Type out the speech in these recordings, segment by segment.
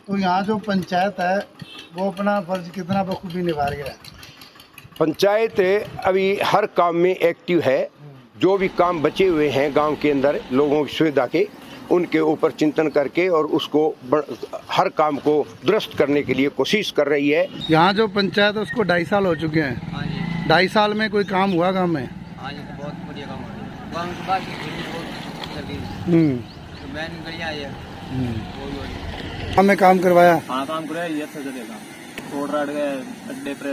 तो यहाँ जो पंचायत है वो अपना फर्ज कितना बखूबी निभा रही है? पंचायत अभी हर काम में एक्टिव है। जो भी काम बचे हुए हैं गांव के अंदर लोगों की सुविधा के, उनके ऊपर चिंतन करके और उसको हर काम को दुरुस्त करने के लिए कोशिश कर रही है। यहाँ जो पंचायत है उसको 2.5 साल हो चुके हैं। हाँ जी। 2.5 साल में कोई काम हुआ गाँव में? हाँ जी, तो बहुत बढ़िया काम हो रहा है। गाँव के पास की गली बहुत चल रही है। तो मैन गलियाँ आई है बहुत बढ़िया। गाँव में काम करवाया? हाँ काम कराया, ये अच्छा चलेगा। रोड राड गए अड्डे पर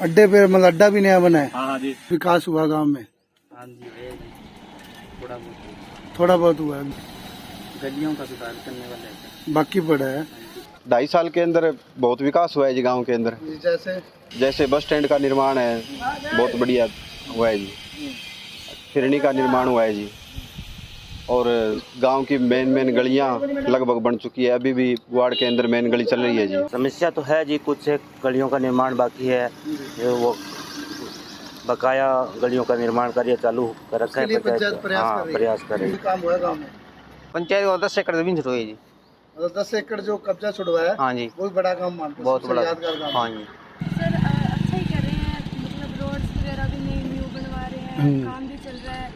अड्डे पे मतलब अड्डा भी नया बना है? हाँ जी। विकास हुआ गांव में? हाँ जी, थोड़ा बहुत हुआ है, गलियों का सुधार करने वाला है, बाकी पड़ा है। 2.5 साल के अंदर बहुत विकास हुआ है जी गांव के अंदर। जैसे बस स्टैंड का निर्माण है, बहुत बढ़िया हुआ है जी। फिरनी का निर्माण हुआ है जी। और गांव की मेन गलियां लगभग बन चुकी है। अभी भी वार्ड के अंदर मेन गली चल रही है जी। समस्या तो है जी, कुछ गलियों का निर्माण बाकी है, वो बकाया गलियों का निर्माण कार्य चालू कर रखा है पंचायत। प्रयास कर रही है। काम हुआ गाँव में? पंचायत को 10 एकड़ जमीन छुड़वाई जी। 10 एकड़ जो कब्जा छुड़वाया है? हाँ जी, बहुत बड़ा काम मानते हैं, बहुत बड़ा यादगार काम। हाँ जी। सर अच्छा ही कर रहे हैं, मतलब रोड्स वगैरह भी न्यू बनवा रहे हैं, काम भी चल रहा है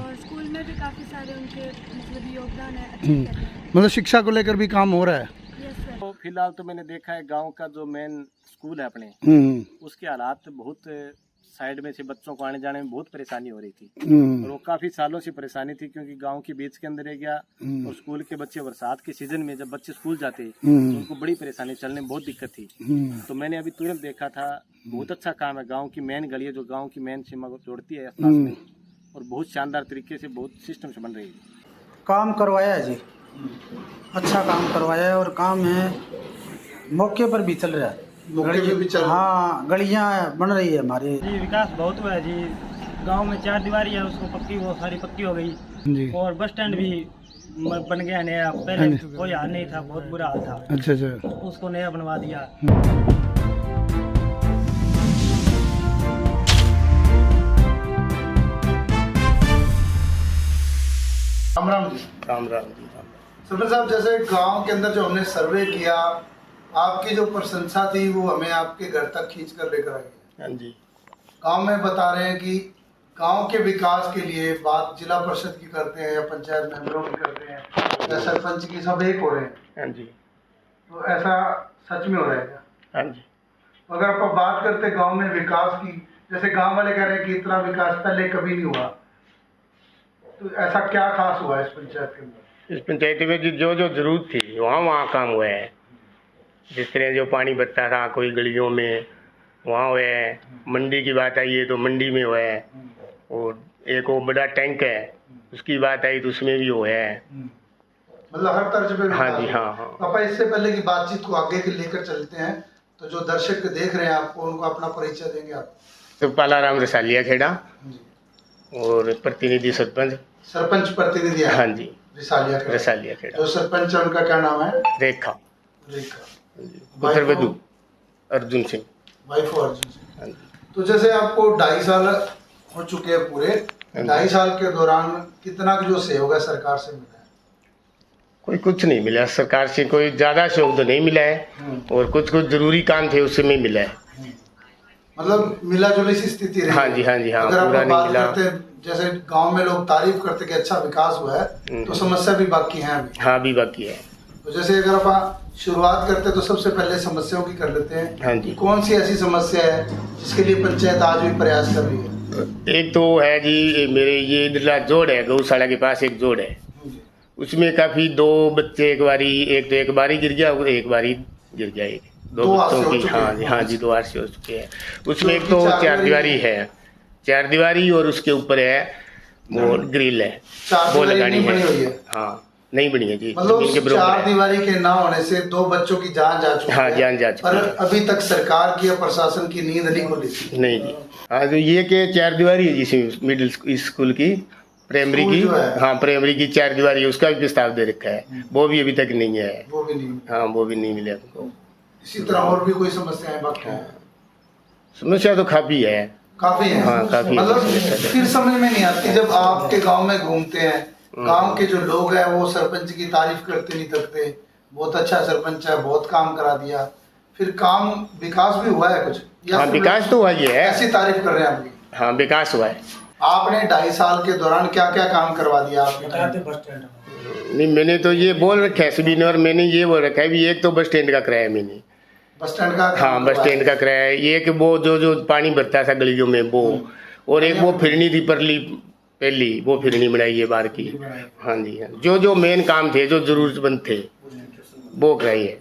और स्कूल में भी काफ़ी सारे उनके मतलब योगदान है, अच्छा कर रहे हैं। मतलब शिक्षा को लेकर भी काम हो रहा है? Yes sir. तो फिलहाल तो मैंने देखा है गांव का जो मेन स्कूल है अपने, उसके हालात बहुत साइड में से बच्चों को आने जाने में बहुत परेशानी हो रही थी। और वो काफी सालों से परेशानी थी, क्योंकि गांव के बीच के अंदर है गया और स्कूल के बच्चे बरसात के सीजन में जब बच्चे स्कूल जाते तो उनको बड़ी परेशानी, चलने में बहुत दिक्कत थी। तो मैंने अभी तुरंत देखा था, बहुत अच्छा काम है। गाँव की मेन गली है जो गाँव की मेन सीमा को जोड़ती है आसपास में, और बहुत शानदार तरीके से बहुत सिस्टम से बन रही है। काम करवाया है जी, अच्छा काम करवाया है और काम है मौके पर भी चल रहा है। हाँ, गलियाँ बन रही है हमारे जी। विकास बहुत हुआ है जी। गांव में 4 दीवारी है, उसको पक्की, वो सारी पक्की हो गई जी। और बस स्टैंड भी बन गया नया। पहले कोई हाल नहीं था, बहुत बुरा हाल था। अच्छा। उसको नया बनवा दिया। राम जी। राम राम। सरपंच साहब, जैसे गांव के अंदर जो हमने सर्वे किया, आपकी जो प्रशंसा थी वो हमें आपके घर तक खींच कर लेकर आई है। हाँ जी। गांव में बता रहे हैं कि गांव के विकास के लिए बात जिला परिषद की करते हैं या पंचायत मेंबरों की करते हैं या सरपंच की, सब एक हो रहे हैं। हाँ जी। तो ऐसा सच में हो रहा है क्या? हाँ जी। अगर आप बात करते गांव में विकास की, जैसे गांव वाले कह रहे हैं कि इतना विकास पहले कभी नहीं हुआ, तो ऐसा क्या खास हुआ है इस पंचायत के अंदर? इस पंचायत में जो जो जरूरत थी वहाँ काम हुआ है। जिस तरह जो पानी बचता था कोई गलियों में, वहाँ हुआ है। मंडी की बात आई है तो मंडी में हुआ है। और एक वो बड़ा टैंक है, उसकी बात आई तो उसमें भी हुआ है। मतलब हर तरह से। हाँ जी। हाँ। पापा, इससे पहले की बातचीत को आगे लेकर चलते हैं, तो जो दर्शक देख रहे हैं आपको, उनको अपना परिचय देंगे आप? तो पालाराम रसालिया खेड़ा और प्रतिनिधि सरपंच प्रतिनिधि। हाँ जी, रसालिया खेड़ा। जो सरपंच है उनका क्या नाम है? रेखा। पुत्र वधु अर्जुन सिंह। वाइफ अर्जुन सिंह। तो जैसे आपको 2.5 साल हो चुके हैं पूरे, 2.5 साल के दौरान कितना जो सहयोग है सरकार से मिला है? कोई कुछ नहीं मिला सरकार से, कोई ज्यादा सहयोग तो नहीं मिला है। और कुछ जरूरी काम थे उसमें मिला है। मतलब मिला जुली सी स्थिति रही। हाँ जी। हाँ जी। हाँ, अगर पूरा आप नहीं बात मिला। करते, जैसे गांव में लोग तारीफ करते कि अच्छा विकास हुआ है, तो समस्या भी बाकी है अभी। हाँ, भी बाकी है। तो जैसे अगर आप शुरुआत करते तो सबसे पहले समस्याओं की कर लेते हैं। हाँ जी। कौन सी ऐसी समस्या है जिसके लिए पंचायत आज भी प्रयास कर रही है? एक तो है जी, मेरे ये इधरला जोड़ है, गौशाला के पास एक जोड़ है, उसमें काफी 2 बच्चे एक बारी गिर गया, एक बारी गिर गया। एक 2 बच्चों की। हाँ जी। हाँ जी, 2 हादसे हो चुके हैं। उसमें एक तो 4 दीवारी है, 4 दीवारी और उसके ऊपर है वो ग्रिल है, वो लगानी है। हाँ, नहीं बनी है जी। मतलब 4 दीवारी के ना होने से 2 बच्चों की जान जा चुकी है। हाँ, जान जा चुकी है। पर अभी तक सरकार की या प्रशासन की नींद नहीं खुली थी। नहीं जी। हाँ, तो ये के 4 दीवारी है जिसमें मिडिल स्कूल की, प्राइमरी की। हाँ, प्राइमरी की 4 दीवारी है, उसका भी प्रस्ताव दे रखा है, वो भी अभी तक नहीं है। वो भी नहीं। हाँ, वो भी नहीं मिला हमको। इसी तरह और भी कोई समस्याएं बाकी है? समस्या तो काफी है। हाँ, काफी। मतलब फिर समझ में नहीं आती जब आपके गांव में घूमते हैं, गांव के जो लोग हैं वो सरपंच की तारीफ करते नहीं थकते, बहुत अच्छा सरपंच है, बहुत काम करा दिया, फिर काम विकास भी हुआ है कुछ? हाँ विकास तो हुआ ही है, ऐसी तारीफ कर रहे हैं आपकी? हाँ विकास हुआ है। आपने 2.5 साल के दौरान क्या क्या काम करवा दिया आपके? नहीं मैंने तो ये बोल रखा है सभी ने, और मैंने ये बोल रखा है भी एक तो बस स्टैंड का किराया मैंने, बस स्टैंड का? हाँ बस स्टैंड का किराया, एक वो जो पानी भरता था गलियों में वो, और एक वो फिरनी थी परली पहली, वो फिरनी बनाई है बाहर की। हाँ जी हाँ, जो मेन काम थे, जो जरूरतमंद थे वो कराई है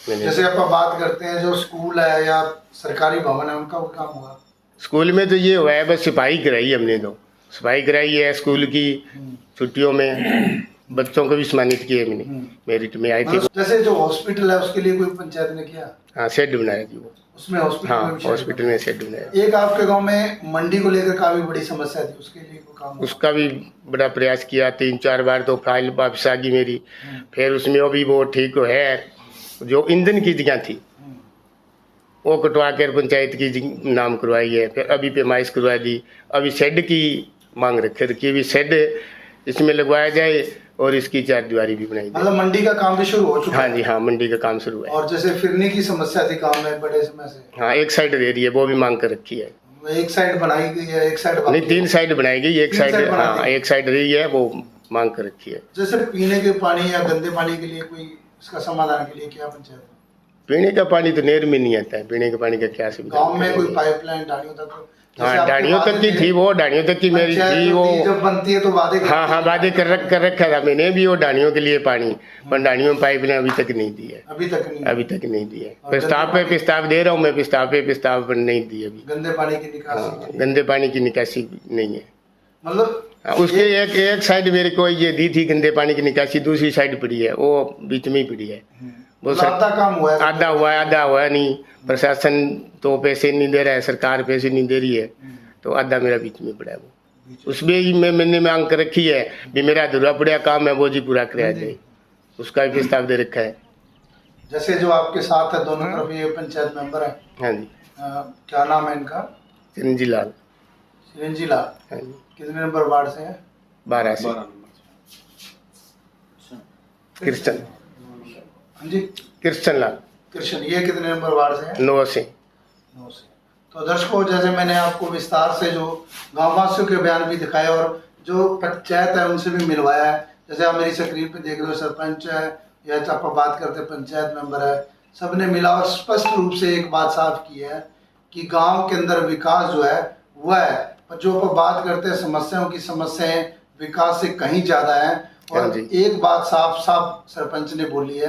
मैंने। जैसे आप बात करते हैं जो स्कूल है या सरकारी भवन है, उनका वो काम हुआ? स्कूल में तो ये हुआ है, बस सफाई कराई हमने, तो सफाई कराई है स्कूल की। छुट्टियों में बच्चों को भी सम्मानित किया मैंने, मेरिट में आई थी। जैसे जो हॉस्पिटल है उसके लिए कोई पंचायत ने किया? हाँ शेड बनाया थी वो, उसमें हॉस्पिटल, हाँ हॉस्पिटल में शेड बनाया। एक आपके गांव में मंडी को लेकर काफी बड़ी समस्या थी, उसके लिए कोई काम? उसका भी बड़ा प्रयास किया, 3-4 बार तो फाइल वापस आ गई मेरी, फिर उसमें अभी वो ठीक है। जो ईंधन की जगह थी वो कटवा कर पंचायत की नाम करवाई है, फिर अभी पैमाइश करवा दी। अभी शेड की मांग रखे कि अभी शेड इसमें लगवाया जाए और इसकी 4 दीवारी भी बनाई जाए। मतलब मंडी का काम भी शुरू हो चुका है? हाँ जी हाँ, मंडी का काम शुरू है। और जैसे फिरनी की समस्या थी गांव में बड़े समय से? हाँ एक साइड दे रही है, वो भी मांग कर रखी है। एक साइड बनाई गई है, एक साइड नहीं 3 साइड बनाई गई, एक साइड हाँ एक साइड रही है, वो मांग कर रखी है। जैसे पीने के पानी या गंदे पानी के लिए कोई इसका समाधान के लिए क्या पंचायत? पीने का पानी तो नहर में नहीं आता है, पीने के पानी का क्या सुविधा? गांव में कोई पाइपलाइन डालियों तक? हाँ डाणियों तक की थी, वो डाणियों तक की मेरी थी वो, जब बनती है तो वादे हाँ हाँ वादे कर रखा था मैंने भी वो डाणियों के लिए पानी, पर डाणियों में पाइप ने अभी तक नहीं दी है। अभी तक नहीं दी है। प्रस्ताव पे प्रस्ताव दे रहा हूँ मैं, प्रस्ताव पर नहीं दी अभी। गंदे पानी की निकासी? गंदे पानी की निकासी नहीं है, मतलब उसके एक साइड मेरे को ये दी थी गंदे पानी की निकासी, दूसरी साइड पड़ी है, वो बीच में ही पड़ी है। वो आधा काम हुआ है? आधा हुआ है नहीं, प्रशासन तो पैसे नहीं दे रहा है, सरकार पैसे नहीं दे रही है, तो आधा मेरा बीच में पड़ा है। वो उसमें ही मैंने मांग कर रखी है भी मेरा अधूरा पड़ा काम है वो जी पूरा कराया जाए, उसका भी प्रस्ताव दे रखा है। जैसे जो आपके साथ है दोनों तरफ ये पंचायत मेंबर है? हाँ जी। क्या नाम है इनका? चिरंजी लाल। चिरंजी लाल? हाँ जी। कितने नंबर वार्ड से है? 12 से। कृष्ण। हाँ जी कृष्ण लाल। कृष्ण, ये कितने नंबर वार्ड से है? 9 से। तो दर्शकों जैसे मैंने आपको विस्तार से जो गांववासियों के बयान भी दिखाए और जो पंचायत है उनसे भी मिलवाया है, जैसे आप मेरी स्क्रीन पे देख रहे हो, सरपंच है या आप बात करते पंचायत मेंबर है, सबने मिला और स्पष्ट रूप से एक बात साफ की है कि गांव के अंदर विकास जो है वह है, पर जो आप बात करते हैं समस्याओं की, समस्याएं विकास से कहीं ज़्यादा है। और एक बात साफ सरपंच ने बोली है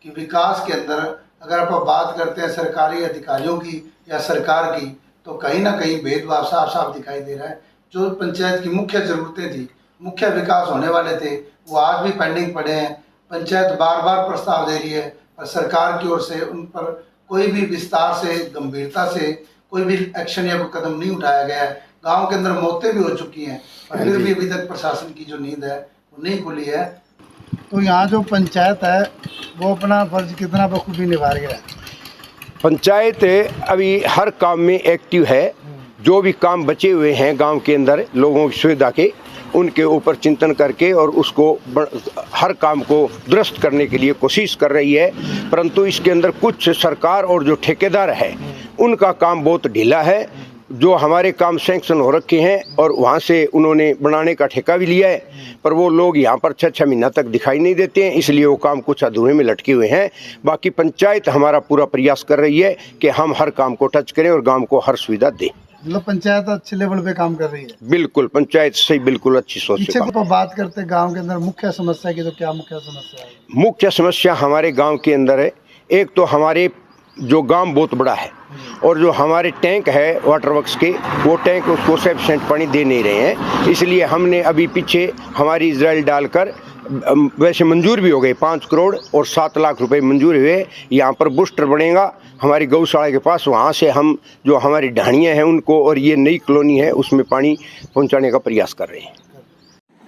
कि विकास के अंदर अगर आप बात करते हैं सरकारी अधिकारियों की या सरकार की, तो कहीं ना कहीं भेदभाव साफ दिखाई दे रहा है। जो पंचायत की मुख्य ज़रूरतें थी, मुख्य विकास होने वाले थे, वो आज भी पेंडिंग पड़े हैं। पंचायत बार प्रस्ताव दे रही है, पर सरकार की ओर से उन पर कोई भी विस्तार से, गंभीरता से कोई भी एक्शन या कोई कदम नहीं उठाया गया है। गाँव के अंदर मौतें भी हो चुकी हैं, पर फिर भी अभी तक प्रशासन की जो नींद है वो नहीं खुली है। तो यहाँ जो पंचायत है वो अपना फर्ज कितना बखूबी निभा रही है? पंचायत अभी हर काम में एक्टिव है। जो भी काम बचे हुए हैं गांव के अंदर लोगों की सुविधा के, उनके ऊपर चिंतन करके और उसको हर काम को दुरुस्त करने के लिए कोशिश कर रही है। परंतु इसके अंदर कुछ सरकार और जो ठेकेदार है उनका काम बहुत ढीला है। जो हमारे काम सैंक्शन हो रखे हैं और वहाँ से उन्होंने बनाने का ठेका भी लिया है, पर वो लोग यहाँ पर 6-6 महीना तक दिखाई नहीं देते हैं, इसलिए वो काम कुछ अधूरे में लटके हुए हैं। बाकी पंचायत हमारा पूरा प्रयास कर रही है कि हम हर काम को टच करें और गांव को हर सुविधा दें। मतलब पंचायत अच्छे लेवल पे काम कर रही है? बिल्कुल, पंचायत से बिल्कुल अच्छी सोच से। तो बात करते गाँव के अंदर मुख्य समस्या की, तो क्या मुख्य समस्या है? मुख्य समस्या हमारे गाँव के अंदर है, एक तो हमारे जो गांव बहुत बड़ा है और जो हमारे टैंक है वाटर वर्क्स के, वो टैंक उसको सफिशिएंट पानी दे नहीं रहे हैं। इसलिए हमने अभी पीछे हमारी इजराइल डालकर, वैसे मंजूर भी हो गए 5 करोड़ और 7 लाख रुपए मंजूर हुए। यहाँ पर बूस्टर बनेगा हमारी गौशाला के पास, वहाँ से हम जो हमारी ढाणियाँ हैं उनको और ये नई कॉलोनी है उसमें पानी पहुँचाने का प्रयास कर रहे हैं।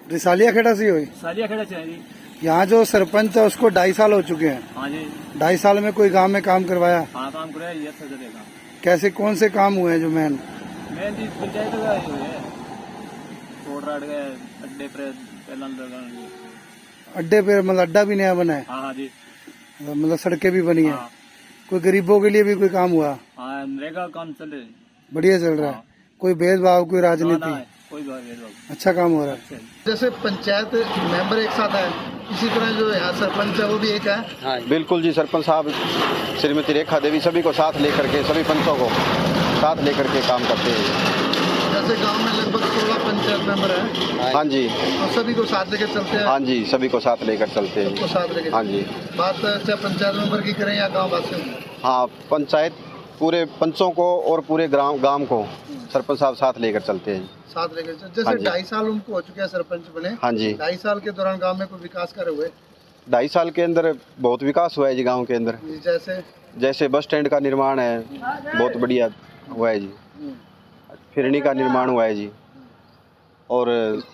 रिसालिया खेड़ा से हुई? सालिया खेड़ा से जी। यहाँ जो सरपंच है उसको 2.5 साल हो चुके हैं। हाँ जी। 2.5 साल में कोई गांव में काम करवाया? हाँ काम कराया, ये अच्छा चलेगा। कैसे, कौन से काम हुए हैं जो मेन जी पंचायत का हुए है, रोड राड गए, अड्डे पे पहला अड्डे पे, मतलब अड्डा भी नया बना है? हाँ जी। मतलब सड़कें भी बनी है। हाँ। कोई गरीबों के लिए भी कोई काम हुआ? हाँ, नरेगा काम चले। बढ़िया चल रहा है। कोई भेदभाव, कोई राजनीति? कोई भेदभाव। अच्छा काम हो रहा है। जैसे पंचायत मेंबर एक साथ है, इसी तरह जो यहाँ सरपंच है वो भी एक है। बिल्कुल जी, सरपंच साहब श्रीमती रेखा देवी सभी को साथ लेकर के, सभी पंचों को साथ लेकर के काम करते हैं। जैसे गांव में लगभग 16 पंचायत मेंबर है। हाँ जी, और सभी को साथ लेकर चलते हैं। हाँ जी, सभी को साथ लेकर चलते हैं। सबको साथ लेकर। हाँ जी। बात चाहे पंचायत मेंबर की करें या गाँव वासियों की? हाँ, पंचायत पूरे पंचों को और पूरे गांव को सरपंच साहब साथ लेकर चलते हैं। साथ लेकर जैसे 2.5 साल उनको हो चुके हैं सरपंच बने। हाँ जी। 2.5 साल के दौरान गांव में कोई विकास कार्य हुए? 2.5 साल के अंदर बहुत विकास हुआ है जी गांव के अंदर। जैसे बस स्टैंड का निर्माण है, बहुत बढ़िया हुआ है जी। फिरनी का निर्माण हुआ है जी। और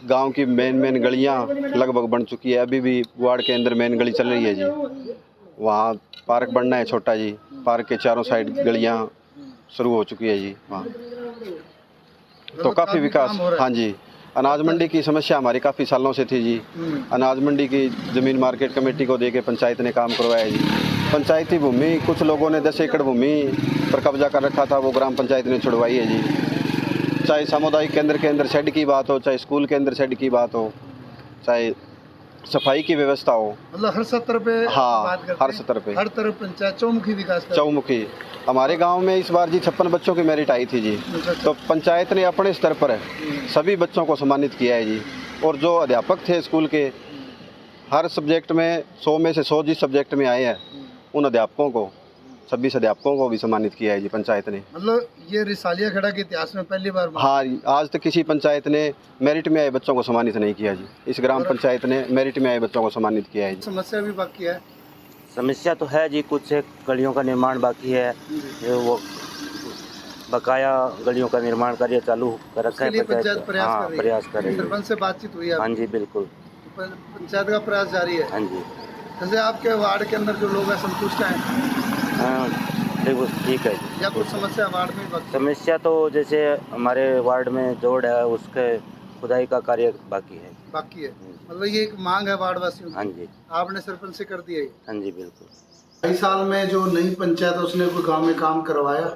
गांव की मेन गलियां लगभग बन चुकी है। अभी भी वार्ड के अंदर मेन गली चल रही है जी। वहाँ पार्क बनना है छोटा जी। पार्क के चारों साइड गलियां शुरू हो चुकी है जी वहाँ। तो काफ़ी विकास। हाँ जी। अनाज मंडी की समस्या हमारी काफ़ी सालों से थी जी। अनाज मंडी की ज़मीन मार्केट कमेटी को देके पंचायत ने काम करवाया जी। पंचायती भूमि कुछ लोगों ने 10 एकड़ भूमि पर कब्जा कर रखा था, वो ग्राम पंचायत ने छुड़वाई है जी। चाहे सामुदायिक केंद्र के अंदर शेड की बात हो, चाहे स्कूल के अंदर शेड की बात हो, चाहे सफाई की व्यवस्था हो, मतलब हर सत्र पे। हाँ, बात करते हर सत्र पे। हर तरफ पंचायत चौमुखी विकास। चौमुखी। हमारे गांव में इस बार जी 56 बच्चों की मेरिट आई थी जी। तो पंचायत ने अपने स्तर पर सभी बच्चों को सम्मानित किया है जी। और जो अध्यापक थे स्कूल के, हर सब्जेक्ट में 100 में से 100 जिस सब्जेक्ट में आए हैं, उन अध्यापकों को, 26 अध्यापकों को भी सम्मानित किया है जी पंचायत ने। मतलब ये रिसालिया खेड़ा के इतिहास में पहली बार। हाँ, आज तक किसी पंचायत ने मेरिट में आए बच्चों को सम्मानित नहीं किया जी। इस ग्राम पंचायत ने मेरिट में आए बच्चों को सम्मानित किया है जी। समस्या भी बाकी है? समस्या तो है जी, कुछ गलियों का निर्माण बाकी है। वो बकाया गलियों का निर्माण कार्य चालू कर रखा है पंचायत। प्रयास कर रही है। सरपंच से बातचीत हुई है? हाँ जी, बिल्कुल। पंचायत का प्रयास जारी है? हाँ जी। जैसे आपके वार्ड के अंदर जो लोग हैं संतुष्ट हैं? हाँ, ठीक है। या कुछ समस्या वार्ड में बाकी? समस्या तो जैसे हमारे वार्ड में जोड़ है, उसके खुदाई का कार्य बाकी है। मतलब ये एक मांग है वार्ड वासियों की? हाँ जी। आपने सरपंच से कर दिया? हाँ जी, बिल्कुल। 2.5 साल में जो नई पंचायत है उसने कोई गांव में काम करवाया,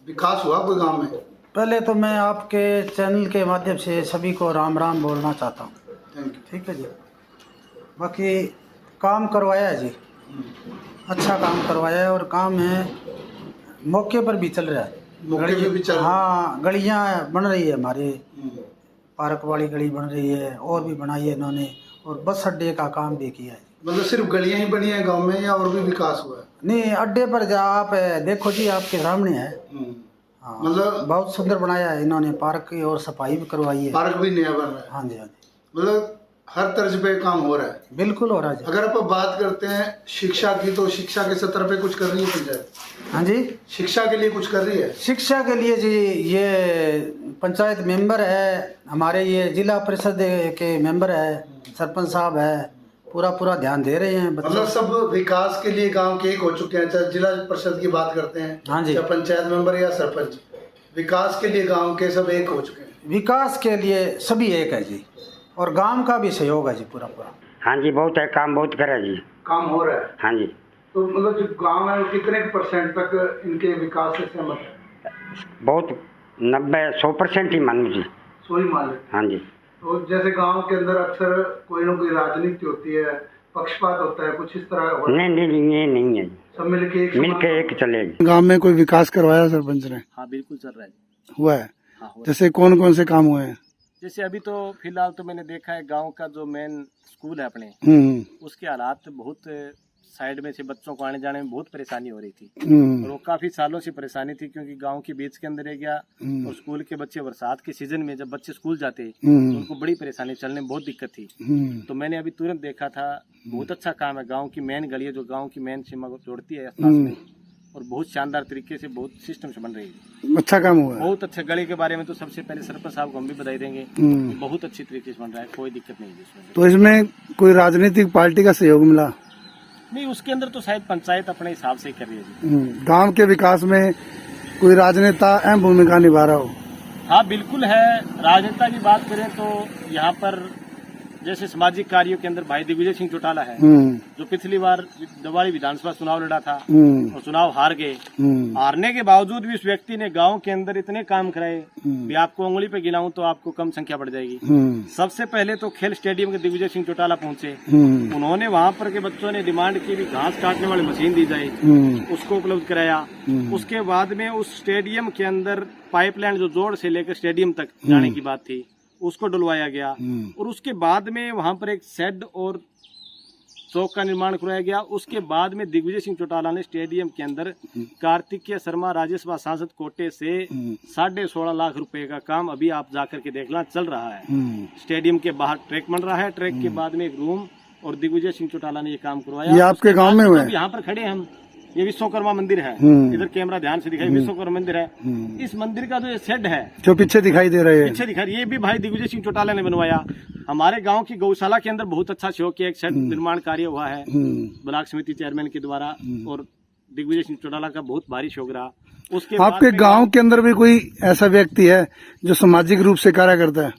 विकास हुआ कोई गांव में? पहले तो मैं आपके चैनल के माध्यम से सभी को राम राम बोलना चाहता हूँ। ठीक है जी। बाकी काम करवाया है जी, अच्छा काम करवाया है। और काम है मौके पर भी चल रहा है। हाँ, गलियाँ बन रही है हमारे। पार्क वाली गली बन रही है, और भी बनाई है इन्होंने। और बस अड्डे का काम भी किया है। मतलब सिर्फ गलियाँ ही बनी है गांव में या और भी विकास हुआ है? नहीं, अड्डे पर जा आप देखो जी, आपके सामने है। हाँ, मतलब बहुत सुंदर बनाया है इन्होंने। पार्क की और सफाई भी करवाई है। पार्क भी नया बन रहा है? हाँ जी, हाँ जी। मतलब हर तर्ज पे काम हो रहा है? बिल्कुल हो रहा है। अगर आप बात करते हैं शिक्षा की, तो शिक्षा के स्तर पे कुछ कर रही है पंचायत? हाँ जी, शिक्षा के लिए कुछ कर रही है? शिक्षा के लिए जी, ये पंचायत मेंबर है हमारे, ये जिला परिषद के मेंबर है, सरपंच साहब है, पूरा ध्यान दे रहे हैं। मतलब सब विकास के लिए गांव के एक हो चुके हैं। चाहे जिला परिषद की बात करते हैं, हाँ जी, चाहे पंचायत मेंबर या सरपंच, विकास के लिए गांव के सब एक हो चुके हैं। विकास के लिए सभी एक है जी। और गांव का भी सहयोग है जी पूरा। हाँ जी, बहुत है, काम बहुत करे जी। काम हो रहा है? हाँ जी। तो मतलब जो गांव है कितने % तक इनके विकास से सहमत है? बहुत 90-100% ही मान लीजिए। 100 ही मान लीजिए। हाँ जी। तो जैसे गांव के अंदर अक्सर कोई ना कोई राजनीति होती है, पक्षपात होता है, कुछ इस तरह? नहीं, ये नहीं है। सब मिलके एक चलेगी। गांव में कोई विकास करवाया सरपंच ने? हाँ, बिल्कुल चल रहा है। हुआ है? हाँ, जैसे कौन कौन से काम हुए हैं? जैसे अभी तो फिलहाल तो मैंने देखा है गांव का जो मेन स्कूल है अपने, उसके हालात बहुत साइड में से बच्चों को आने जाने में बहुत परेशानी हो रही थी। और वो काफी सालों से परेशानी थी, क्योंकि गांव के बीच के अंदर है गया। और स्कूल के बच्चे बरसात के सीजन में जब बच्चे स्कूल जाते तो उनको बड़ी परेशानी, चलने में बहुत दिक्कत थी। तो मैंने अभी तुरंत देखा था, बहुत अच्छा काम है। गाँव की मेन गली है जो गाँव की मेन सीमा को जोड़ती है में, और बहुत शानदार तरीके से, बहुत सिस्टम से बन रही है। अच्छा काम हुआ है। बहुत अच्छा। गली के बारे में तो सबसे पहले सरपंच साहब को हम भी बधाई देंगे। बहुत अच्छी तरीके से बन रहा है, कोई दिक्कत नहीं है इसमें। तो इसमें कोई राजनीतिक पार्टी का सहयोग मिला? नहीं, उसके अंदर तो शायद पंचायत अपने हिसाब से ही कर रही है। गांव के विकास में कोई राजनेता अहम भूमिका निभा रहा हो? हाँ, बिल्कुल है। राजनेता की बात करें तो यहाँ पर जैसे सामाजिक कार्यों के अंदर भाई दिग्विजय सिंह चौटाला है, जो पिछली बार दवाड़ी विधानसभा चुनाव लड़ा था और चुनाव हार गए। हारने के बावजूद भी उस व्यक्ति ने गांव के अंदर इतने काम कराए भी आपको उंगली पे गिनाऊं तो आपको कम संख्या बढ़ जाएगी। सबसे पहले तो खेल स्टेडियम के दिग्विजय सिंह चौटाला पहुंचे, उन्होंने वहां पर के बच्चों ने डिमांड की भी घास काटने वाली मशीन दी जाए, उसको उपलब्ध कराया। उसके बाद में उस स्टेडियम के अंदर पाइपलाइन जो जोड़ से लेकर स्टेडियम तक जाने की बात थी उसको डलवाया गया, और उसके बाद में वहां पर एक शेड और चौक का निर्माण करवाया गया। उसके बाद में दिग्विजय सिंह चौटाला ने स्टेडियम के अंदर कार्तिकेय शर्मा राज्यसभा सांसद कोटे से 16.5 लाख रुपए का काम अभी आप जाकर के देखना चल रहा है। स्टेडियम के बाहर ट्रैक बन रहा है, ट्रैक के बाद में एक रूम, और दिग्विजय सिंह चौटाला ने ये काम करवाया। ये आपके गांव में हुआ है? यहाँ पर खड़े हम, ये विश्वकर्मा मंदिर है, इधर कैमरा ध्यान से दिखाई, विश्वकर्मा मंदिर है। इस मंदिर का जो ये शेड है जो पीछे दिखाई दे रहे हैं, पीछे दिखाई, ये भी भाई दिग्विजय सिंह चौटाला ने बनवाया। हमारे गांव की गौशाला के अंदर बहुत अच्छा सहयोग किया, एक शेड निर्माण कार्य हुआ है ब्लॉक समिति चेयरमैन के द्वारा, और दिग्विजय सिंह चौटाला का बहुत भारी सहयोग रहा। उसके आपके गाँव के अंदर भी कोई ऐसा व्यक्ति है जो सामाजिक रूप से कार्य करता है?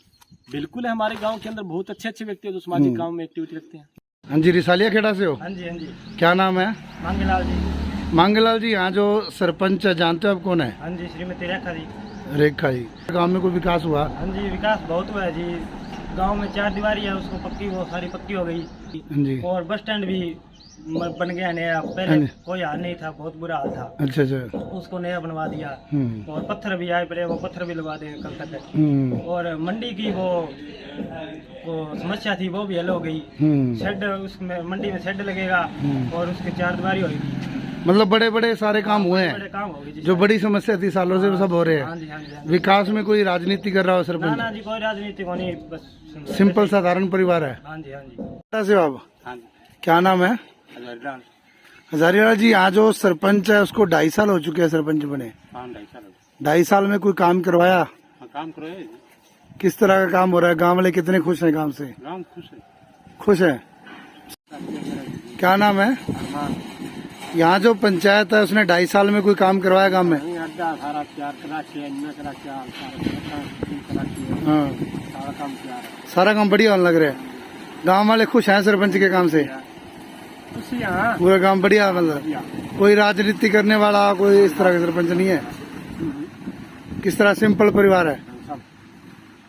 बिल्कुल है, हमारे गाँव के अंदर बहुत अच्छे अच्छे व्यक्ति है जो सामाजिक काम में एक्टिविटी रखते हैं। हाँ जी, रिसालिया खेड़ा से हो? हाँ जी, हाँ जी। क्या नाम है? मांगेलाल जी। मांगेलाल जी, यहाँ जो सरपंच है जानते हो आप कौन है? हाँ जी, श्रीमती रेखा जी। रेखा जी। गांव में कोई विकास हुआ? हाँ जी, विकास बहुत हुआ है जी। गांव में 4 दीवारी है, उसको पक्की, वो सारी पक्की हो गई जी। और बस स्टैंड भी बन गया नया, पहले कोई हाल नहीं था, बहुत बुरा हाल था। अच्छा अच्छा। उसको नया बनवा दिया, और पत्थर भी आए पड़े, वो पत्थर भी लगवा देंगे कल तक। और मंडी की वो समस्या थी वो भी हल हो गई। शेड, उसमें मंडी में शेड लगेगा और उसके 4 दीवारी होगी। मतलब बड़े बड़े सारे काम हुए हैं, बड़े काम हो गए जो बड़ी समस्या थी सालों से वो सब हो रहे हाँ जी, हाँ जी, हाँ जी। हैं। विकास में कोई राजनीति कर रहा हो सरपंच? ना जी, कोई राजनीति को नहीं, बस सिंपल साधारण परिवार है। हाँ जी, हाँ जी। से बाबा, हाँ जी। क्या नाम है? हजारीलाल जी, यहाँ जो सरपंच है उसको 2.5 साल हो चुके हैं सरपंच बने। हाँ, 2.5 साल। 2.5 साल में कोई काम करवाया? हाँ, काम करवाया। किस तरह का काम हो रहा है? गांव वाले कितने खुश हैं काम से? गाँव खुश है। खुश है। क्या नाम है? यहाँ जो पंचायत है उसने 2.5 साल में कोई काम करवाया गांव में? हाँ, सारा काम बढ़िया होने लग रहा है। गांव वाले खुश हैं सरपंच के काम से? पूरा काम बढ़िया, मतलब कोई राजनीति करने वाला कोई इस तरह का सरपंच नहीं है? किस तरह सिंपल परिवार है?